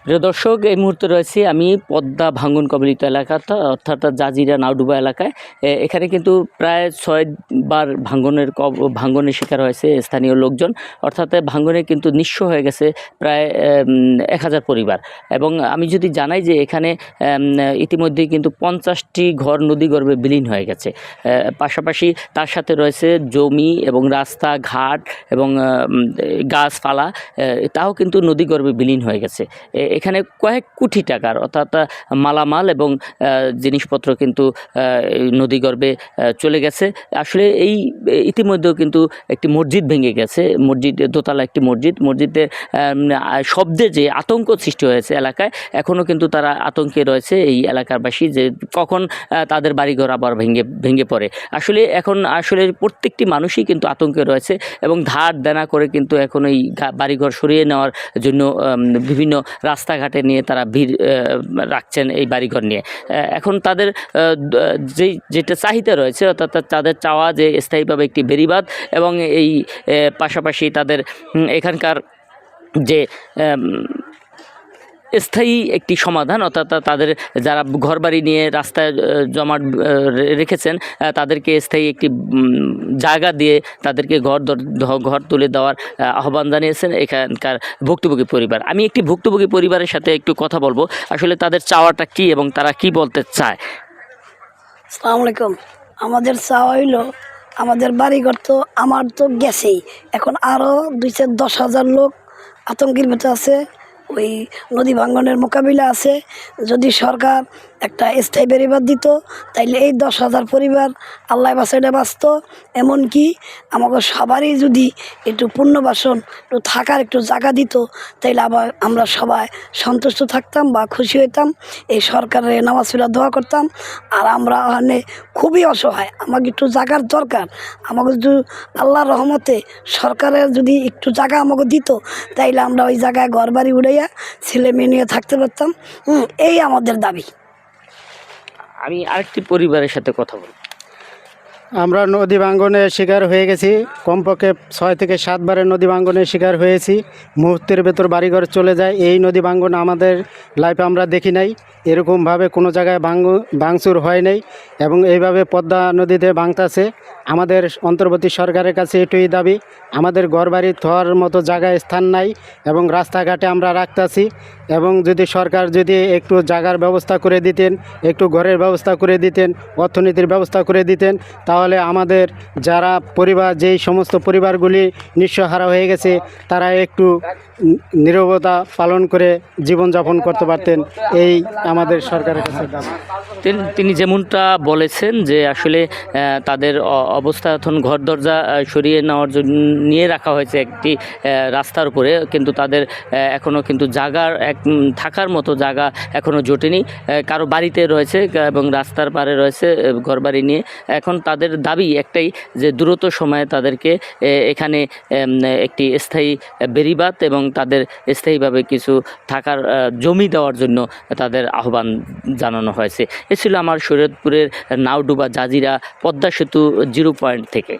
প্রিয় দর্শক, এই মুহূর্তে রয়েছি আমি পদ্মা ভাঙ্গন কবলিত এলাকাতে, অর্থাৎ জাজিরা নাওডুবা এলাকায়। এখানে কিন্তু প্রায় 6 বার ভাঙ্গনের শিকার হয়েছে স্থানীয় লোকজন, অর্থাৎ ভাঙ্গনে কিন্তু নিঃস্ব হয়ে গেছে প্রায় 1000 পরিবার। এবং আমি যদি জানাই যে এখানে ইতিমধ্যেই কিন্তু 50টি ঘর নদীগর্ভে বিলীন হয়ে গেছে। পাশাপাশি তার সাথে রয়েছে জমি এবং রাস্তাঘাট এবং গাছপালা, তাও কিন্তু নদীগর্ভে বিলীন হয়ে গেছে। এখানে কয়েক কোটি টাকার অর্থাৎ মালামাল এবং জিনিসপত্র কিন্তু নদীগর্ভে চলে গেছে। আসলে এই ইতিমধ্যেও কিন্তু একটি মসজিদ ভেঙে গেছে, দোতলা একটি মসজিদের শব্দে যে আতঙ্ক সৃষ্টি হয়েছে এলাকায়, এখনও কিন্তু তারা আতঙ্কে রয়েছে এই এলাকারবাসী, যে কখন তাদের বাড়িঘর আবার ভেঙে পড়ে। আসলে প্রত্যেকটি মানুষই কিন্তু আতঙ্কে রয়েছে এবং ধার দেনা করে কিন্তু এখন এই বাড়িঘর সরিয়ে নেওয়ার জন্য বিভিন্ন রাস্তাঘাটে নিয়ে তারা ভিড় রাখছেন এই বাড়িঘর নিয়ে। এখন তাদের যেটা চাহিদা রয়েছে, অর্থাৎ তাদের চাওয়া যে স্থায়ীভাবে একটি বেড়িবাঁধ এবং এই পাশাপাশি তাদের এখানকার যে স্থায়ী একটি সমাধান, অর্থাৎ তাদের যারা ঘরবাড়ি নিয়ে রাস্তায় জমাট রেখেছেন তাদেরকে স্থায়ী একটি জায়গা দিয়ে তাদেরকে ঘর তুলে দেওয়ার আহ্বান জানিয়েছেন এখানকার ভুক্তভোগী পরিবার। আমি একটি ভুক্তভোগী পরিবারের সাথে একটু কথা বলবো, আসলে তাদের চাওয়াটা কি এবং তারা কি বলতে চায়। আসসালামু আলাইকুম। আমাদের চাওয়া হইল, আমাদের বাড়িঘর তো আমার তো গেছেই, এখন আরও 2-10,000 লোক আতঙ্কের ভিতরে আছে, ওই নদী ভাঙ্গনের মোকাবিলা আছে। যদি সরকার একটা স্থায়ী বেড়িবাঁধ দিত তাইলে এই 10,000 পরিবার আল্লাহ বাসাইটা বাঁচত। এমনকি আমাকে সবারই যদি একটু পুনর্বাসন, একটু থাকার একটু জায়গা দিত, তাইলে আবার আমরা সবাই সন্তুষ্ট থাকতাম বা খুশি হইতাম। এই সরকারের নামাজ পড়া দোয়া করতাম। আর আমরা ওখানে খুবই অসহায়, আমাকে একটু জায়গার দরকার। আমাকে যদি আল্লাহর রহমতে সরকারের যদি একটু জায়গা আমাকে দিত, তাইলে আমরা ওই জায়গায় ঘর বাড়ি উড়াইয়া ছেলে মেয়ে নিয়ে থাকতে পারতাম। এই আমাদের দাবি। আমি আরেকটি পরিবারের সাথে কথা বলি। আমরা নদী ভাঙ্গনের শিকার হয়ে গেছি, কমপক্ষে 6 থেকে 7 বারের নদী ভাঙ্গনের শিকার হয়েছি। মুহূর্তের ভেতর বাড়িঘর চলে যায়। এই নদী ভাঙ্গন আমাদের লাইফে আমরা দেখি নাই, এরকমভাবে কোনো জায়গায় ভাঙচুর হয় নাই এবং এইভাবে পদ্মা নদীতে ভাঙতাছে। আমাদের অন্তর্বর্তী সরকারের কাছে এটুই দাবি, আমাদের ঘরবাড়ি থাকার মতো জায়গায় স্থান নাই এবং রাস্তাঘাটে আমরা রাখতাছি। এবং যদি সরকার যদি একটু জায়গার ব্যবস্থা করে দিতেন, একটু ঘরের ব্যবস্থা করে দিতেন, অর্থনীতির ব্যবস্থা করে দিতেন, তাহলে আমাদের যারা পরিবার, যেই সমস্ত পরিবারগুলি নিঃস্বহারা হয়ে গেছে, তারা একটু নীরবতা পালন করে জীবনযাপন করতে পারতেন। এই আমাদের সরকারের কাছে দাবি। তিনি যেমনটা বলেছেন যে আসলে তাদের অবস্থা এখন ঘর দরজা সরিয়ে নেওয়ার জন্য নিয়ে রাখা হয়েছে একটি রাস্তার উপরে, কিন্তু তাদের এখনও কিন্তু থাকার মতো জায়গা এখনও জোটেনি। কারো বাড়িতে রয়েছে এবং রাস্তার পারে রয়েছে ঘরবাড়ি নিয়ে। এখন তাদের দাবি একটাই, যে দ্রুত সময়ে তাদেরকে এখানে একটি স্থায়ী বেড়িবাঁধ এবং তাদের স্থায়ীভাবে কিছু থাকার জমি দেওয়ার জন্য তাদের আহ্বান জানানো হয়েছে। এ ছিল আমার শরীয়তপুরের নাওডুবা জাজিরা পদ্মা সেতু 0 পয়েন্ট থেকে।